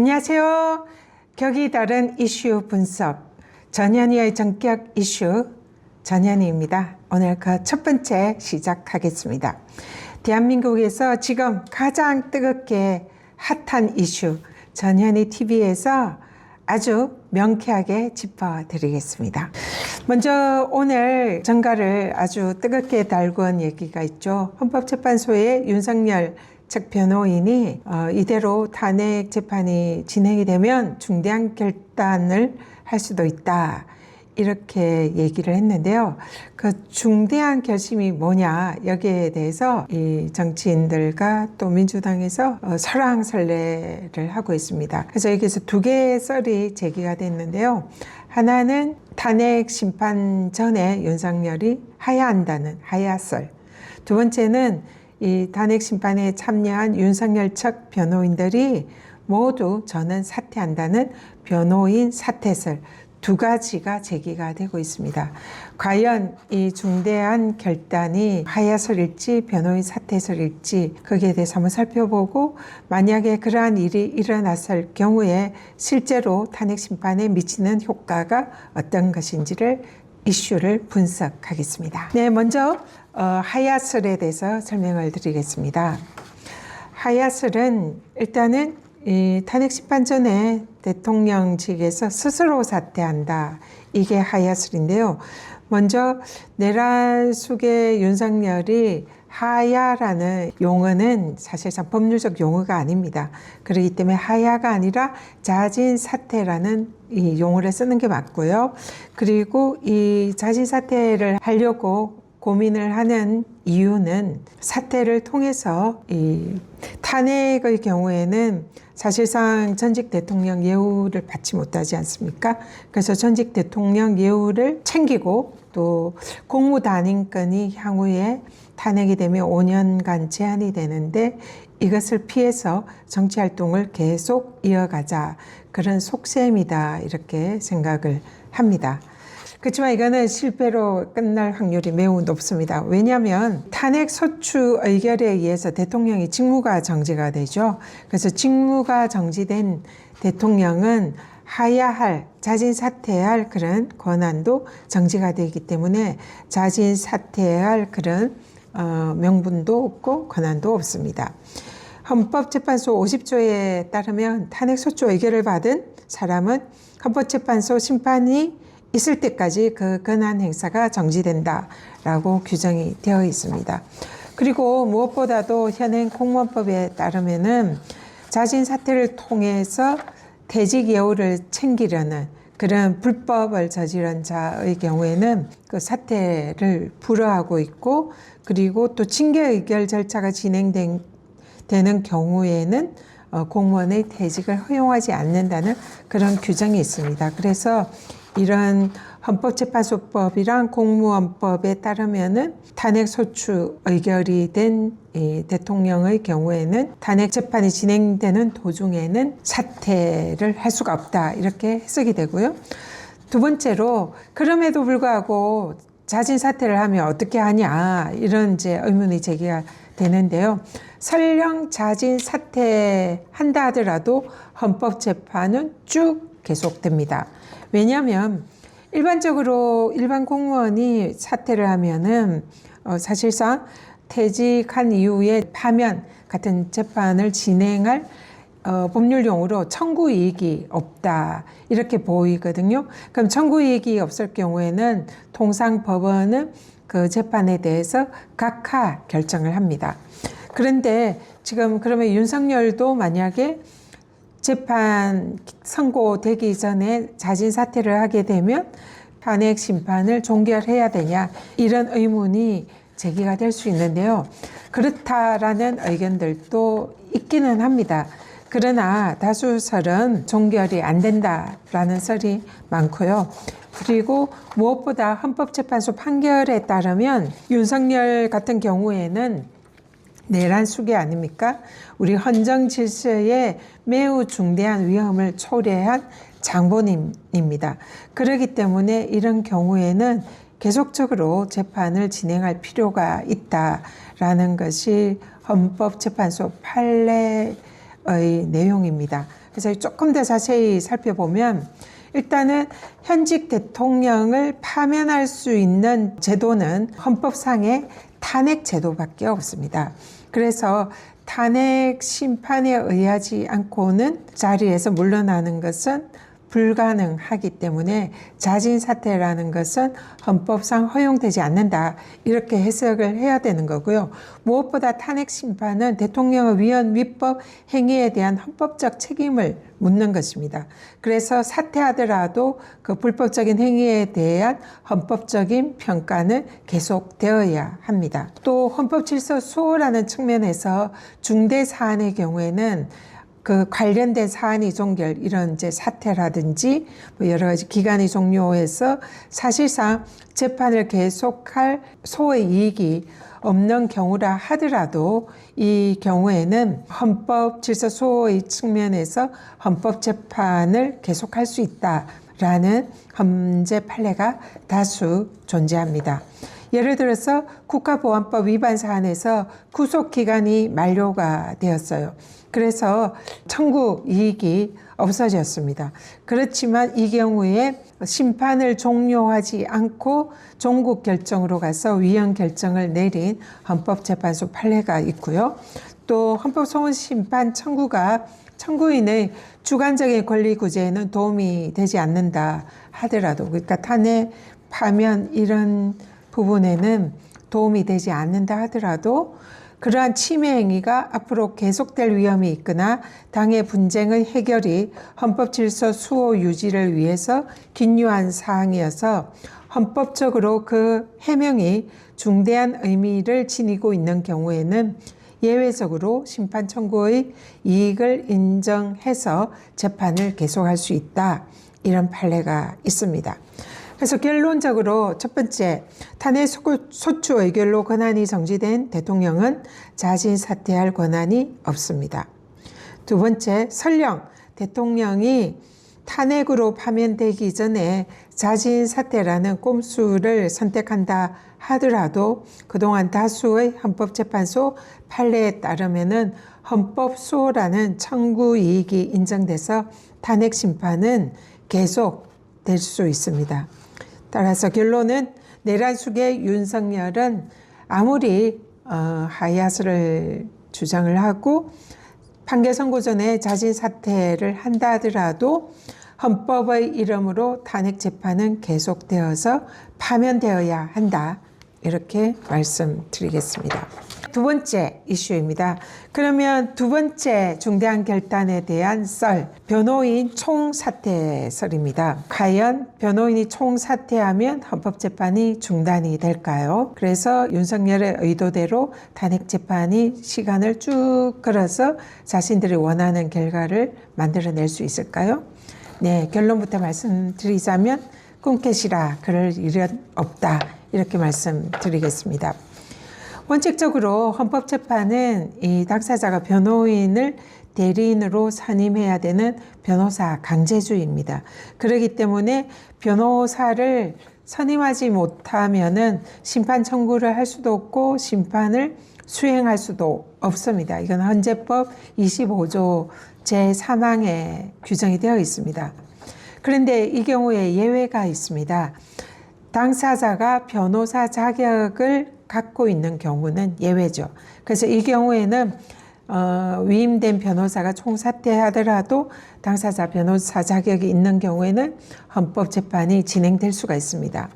안녕하세요. 격이 다른 이슈 분석, 전현희의 전격 이슈 전현희입니다. 오늘 그 첫 번째 시작하겠습니다. 대한민국에서 지금 가장 뜨겁게 핫한 이슈 전현희 TV에서 아주 명쾌하게 짚어드리겠습니다. 먼저 오늘 전가를 아주 뜨겁게 달군 얘기가 있죠. 헌법재판소의 윤석열 측 변호인이 이대로 탄핵 재판이 진행이 되면 중대한 결단을 할 수도 있다, 이렇게 얘기를 했는데요. 그 중대한 결심이 뭐냐, 여기에 대해서 이 정치인들과 또 민주당에서 설왕설래를 하고 있습니다. 그래서 여기서 두 개의 썰이 제기가 됐는데요. 하나는 탄핵 심판 전에 윤석열이 하야한다는 하야썰. 두 번째는 이 탄핵 심판에 참여한 윤석열 측 변호인들이 모두 저는 사퇴한다는 변호인 사퇴설, 두 가지가 제기가 되고 있습니다. 과연 이 중대한 결단이 하야설일지 변호인 사퇴설일지 거기에 대해서 한번 살펴보고, 만약에 그러한 일이 일어났을 경우에 실제로 탄핵 심판에 미치는 효과가 어떤 것인지를 이슈를 분석하겠습니다. 네, 먼저 하야설에 대해서 설명을 드리겠습니다. 하야설은 일단은 이 탄핵 심판 전에 대통령직에서 스스로 사퇴한다, 이게 하야설인데요. 먼저 내란 속의 윤석열이 하야라는 용어는 사실상 법률적 용어가 아닙니다. 그렇기 때문에 하야가 아니라 자진 사퇴라는 이 용어를 쓰는 게 맞고요. 그리고 이 자진 사퇴를 하려고 고민을 하는 이유는 사퇴를 통해서 이 탄핵의 경우에는 사실상 전직 대통령 예우를 받지 못하지 않습니까? 그래서 전직 대통령 예우를 챙기고 또 공무단임권이 향후에 탄핵이 되면 5년간 제한이 되는데 이것을 피해서 정치활동을 계속 이어가자, 그런 속셈이다, 이렇게 생각을 합니다. 그렇지만 이거는 실패로 끝날 확률이 매우 높습니다. 왜냐하면 탄핵 소추 의결에 의해서 대통령이 직무가 정지가 되죠. 그래서 직무가 정지된 대통령은 하야할, 자진 사퇴할 그런 권한도 정지가 되기 때문에 자진 사퇴할 그런 명분도 없고 권한도 없습니다. 헌법재판소 50조에 따르면 탄핵 소추 의결을 받은 사람은 헌법재판소 심판이 있을 때까지 그 권한 행사가 정지된다라고 규정이 되어 있습니다. 그리고 무엇보다도 현행 공무원법에 따르면은 자진 사퇴를 통해서 퇴직 예우를 챙기려는 그런 불법을 저지른 자의 경우에는 그 사퇴를 불허하고 있고, 그리고 또 징계 의결 절차가 진행되는 경우에는 공무원의 퇴직을 허용하지 않는다는 그런 규정이 있습니다. 그래서 이런 헌법재판소법이랑 공무원법에 따르면은 탄핵 소추 의결이 된 이 대통령의 경우에는 탄핵 재판이 진행되는 도중에는 사퇴를 할 수가 없다, 이렇게 해석이 되고요. 두 번째로, 그럼에도 불구하고 자진 사퇴를 하면 어떻게 하냐, 이런 이제 의문이 제기가 되는데요. 설령 자진 사퇴한다 하더라도 헌법재판은 쭉 계속됩니다. 왜냐하면 일반적으로 일반 공무원이 사퇴를 하면은 사실상 퇴직한 이후에 파면 같은 재판을 진행할 법률 용어로 청구이익이 없다, 이렇게 보이거든요. 그럼 청구이익이 없을 경우에는 통상 법원은 그 재판에 대해서 각하 결정을 합니다. 그런데 지금 그러면 윤석열도 만약에 재판 선고되기 전에 자진 사퇴를 하게 되면 탄핵 심판을 종결해야 되냐, 이런 의문이 제기가 될 수 있는데요. 그렇다라는 의견들도 있기는 합니다. 그러나 다수설은 종결이 안 된다라는 설이 많고요. 그리고 무엇보다 헌법재판소 판결에 따르면 윤석열 같은 경우에는 내란 수괴 아닙니까? 우리 헌정 질서에 매우 중대한 위험을 초래한 장본인입니다. 그렇기 때문에 이런 경우에는 계속적으로 재판을 진행할 필요가 있다라는 것이 헌법재판소 판례의 내용입니다. 그래서 조금 더 자세히 살펴보면 일단은 현직 대통령을 파면할 수 있는 제도는 헌법상의 탄핵 제도밖에 없습니다. 그래서 탄핵 심판에 의하지 않고는 자리에서 물러나는 것은 불가능하기 때문에 자진 사퇴라는 것은 헌법상 허용되지 않는다. 이렇게 해석을 해야 되는 거고요. 무엇보다 탄핵 심판은 대통령의 위헌 위법 행위에 대한 헌법적 책임을 묻는 것입니다. 그래서 사퇴하더라도 그 불법적인 행위에 대한 헌법적인 평가는 계속되어야 합니다. 또 헌법 질서 수호라는 측면에서 중대 사안의 경우에는 그 관련된 사안이 종결, 이런 이제 사태라든지 뭐 여러 가지 기간이 종료해서 사실상 재판을 계속할 소의 이익이 없는 경우라 하더라도 이 경우에는 헌법 질서 수호의 측면에서 헌법 재판을 계속할 수 있다라는 헌재 판례가 다수 존재합니다. 예를 들어서 국가보안법 위반 사안에서 구속기간이 만료가 되었어요. 그래서 청구 이익이 없어졌습니다. 그렇지만 이 경우에 심판을 종료하지 않고 종국 결정으로 가서 위헌 결정을 내린 헌법재판소 판례가 있고요. 또 헌법소원심판 청구가 청구인의 주관적인 권리 구제에는 도움이 되지 않는다 하더라도, 그러니까 탄핵, 파면 이런 부분에는 도움이 되지 않는다 하더라도 그러한 침해 행위가 앞으로 계속될 위험이 있거나 당의 분쟁의 해결이 헌법 질서 수호 유지를 위해서 긴요한 사항이어서 헌법적으로 그 해명이 중대한 의미를 지니고 있는 경우에는 예외적으로 심판 청구의 이익을 인정해서 재판을 계속할 수 있다. 이런 판례가 있습니다. 그래서 결론적으로 첫 번째, 탄핵 소추 의결로 권한이 정지된 대통령은 자진 사퇴할 권한이 없습니다. 두 번째, 설령 대통령이 탄핵으로 파면되기 전에 자진 사퇴라는 꼼수를 선택한다 하더라도 그동안 다수의 헌법재판소 판례에 따르면은 헌법수호라는 청구 이익이 인정돼서 탄핵 심판은 계속 될 수 있습니다. 따라서 결론은 내란숙의 윤석열은 아무리 하야스를 주장을 하고 판결 선고 전에 자진 사퇴를 한다 하더라도 헌법의 이름으로 탄핵 재판은 계속되어서 파면되어야 한다. 이렇게 말씀드리겠습니다. 두 번째 이슈입니다. 그러면 두 번째 중대한 결단에 대한 썰, 변호인 총사퇴 썰입니다. 과연 변호인이 총사퇴하면 헌법재판이 중단이 될까요? 그래서 윤석열의 의도대로 탄핵재판이 시간을 쭉 끌어서 자신들이 원하는 결과를 만들어낼 수 있을까요? 네, 결론부터 말씀드리자면 꿈깨시라 그럴 일은 없다. 이렇게 말씀드리겠습니다. 원칙적으로 헌법재판은 이 당사자가 변호인을 대리인으로 선임해야 되는 변호사 강제주의입니다. 그렇기 때문에 변호사를 선임하지 못하면은 심판 청구를 할 수도 없고 심판을 수행할 수도 없습니다. 이건 헌재법 25조 제3항에 규정이 되어 있습니다. 그런데 이 경우에 예외가 있습니다. 당사자가 변호사 자격을 갖고 있는 경우는 예외죠. 그래서 이 경우에는 위임된 변호사가 총사퇴하더라도 당사자 변호사 자격이 있는 경우에는 헌법재판이 진행될 수가 있습니다.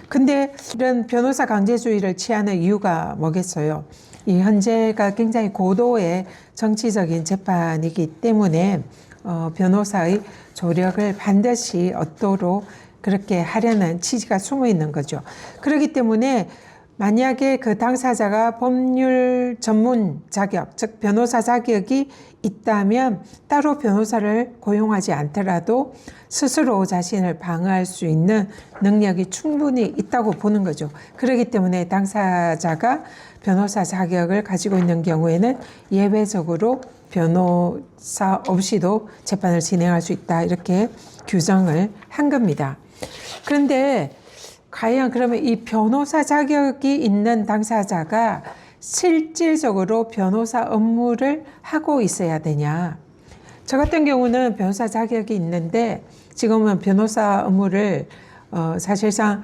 근데 이런 변호사 강제주의를 취하는 이유가 뭐겠어요? 이 헌재가 굉장히 고도의 정치적인 재판이기 때문에 변호사의 조력을 반드시 얻도록 그렇게 하려는 취지가 숨어 있는 거죠. 그렇기 때문에 만약에 그 당사자가 법률 전문 자격, 즉 변호사 자격이 있다면 따로 변호사를 고용하지 않더라도 스스로 자신을 방어할 수 있는 능력이 충분히 있다고 보는 거죠. 그렇기 때문에 당사자가 변호사 자격을 가지고 있는 경우에는 예외적으로 변호사 없이도 재판을 진행할 수 있다. 이렇게 규정을 한 겁니다. 그런데 과연 그러면 이 변호사 자격이 있는 당사자가 실질적으로 변호사 업무를 하고 있어야 되냐? 저 같은 경우는 변호사 자격이 있는데 지금은 변호사 업무를 사실상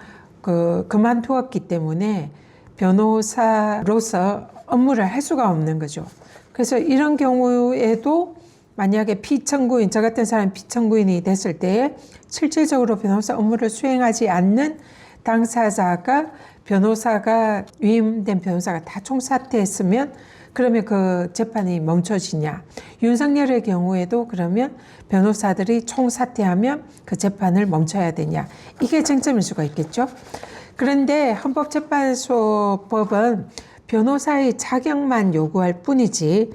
그만두었기 때문에 변호사로서 업무를 할 수가 없는 거죠. 그래서 이런 경우에도 만약에 피청구인, 저 같은 사람이 피청구인이 됐을 때에 실질적으로 변호사 업무를 수행하지 않는 당사자가 변호사가 위임된 변호사가 다 총사퇴했으면 그러면 그 재판이 멈춰지냐. 윤석열의 경우에도 그러면 변호사들이 총사퇴하면 그 재판을 멈춰야 되냐. 이게 쟁점일 수가 있겠죠. 그런데 헌법재판소법은 변호사의 자격만 요구할 뿐이지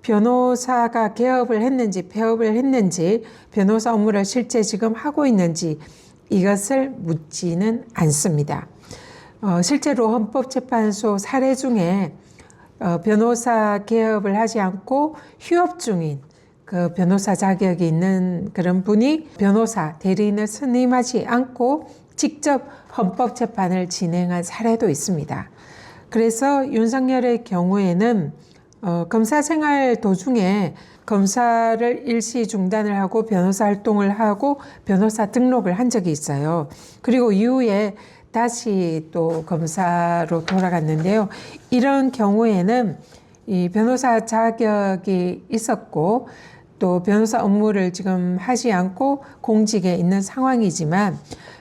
변호사가 개업을 했는지 폐업을 했는지 변호사 업무를 실제 지금 하고 있는지 이것을 묻지는 않습니다. 실제로 헌법재판소 사례 중에 변호사 개업을 하지 않고 휴업 중인 그 변호사 자격이 있는 그런 분이 변호사 대리인을 선임하지 않고 직접 헌법재판을 진행한 사례도 있습니다. 그래서 윤석열의 경우에는 검사 생활 도중에 검사를 일시 중단을 하고 변호사 활동을 하고 변호사 등록을 한 적이 있어요. 그리고 이후에 다시 또 검사로 돌아갔는데요. 이런 경우에는 이 변호사 자격이 있었고 또 변호사 업무를 지금 하지 않고 공직에 있는 상황이지만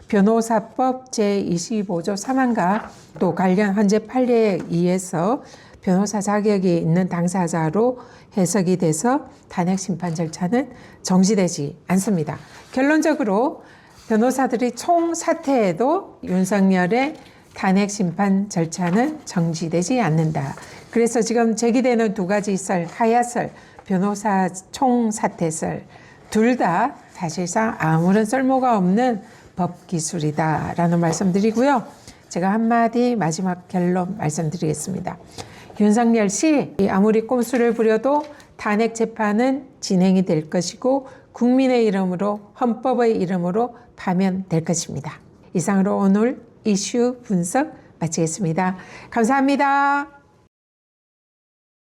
변호사법 제25조 3항과 또 관련 헌재 판례에 의해서 변호사 자격이 있는 당사자로 해석이 돼서 탄핵 심판 절차는 정지되지 않습니다. 결론적으로 변호사들이 총사퇴해도 윤석열의 탄핵 심판 절차는 정지되지 않는다. 그래서 지금 제기되는 두 가지 설, 하야설, 변호사 총사퇴설 둘 다 사실상 아무런 쓸모가 없는 법기술이다라는 말씀드리고요. 제가 한마디 마지막 결론 말씀드리겠습니다. 윤석열 씨 아무리 꼼수를 부려도 탄핵 재판은 진행이 될 것이고 국민의 이름으로 헌법의 이름으로 파면될 것입니다. 이상으로 오늘 이슈 분석 마치겠습니다. 감사합니다.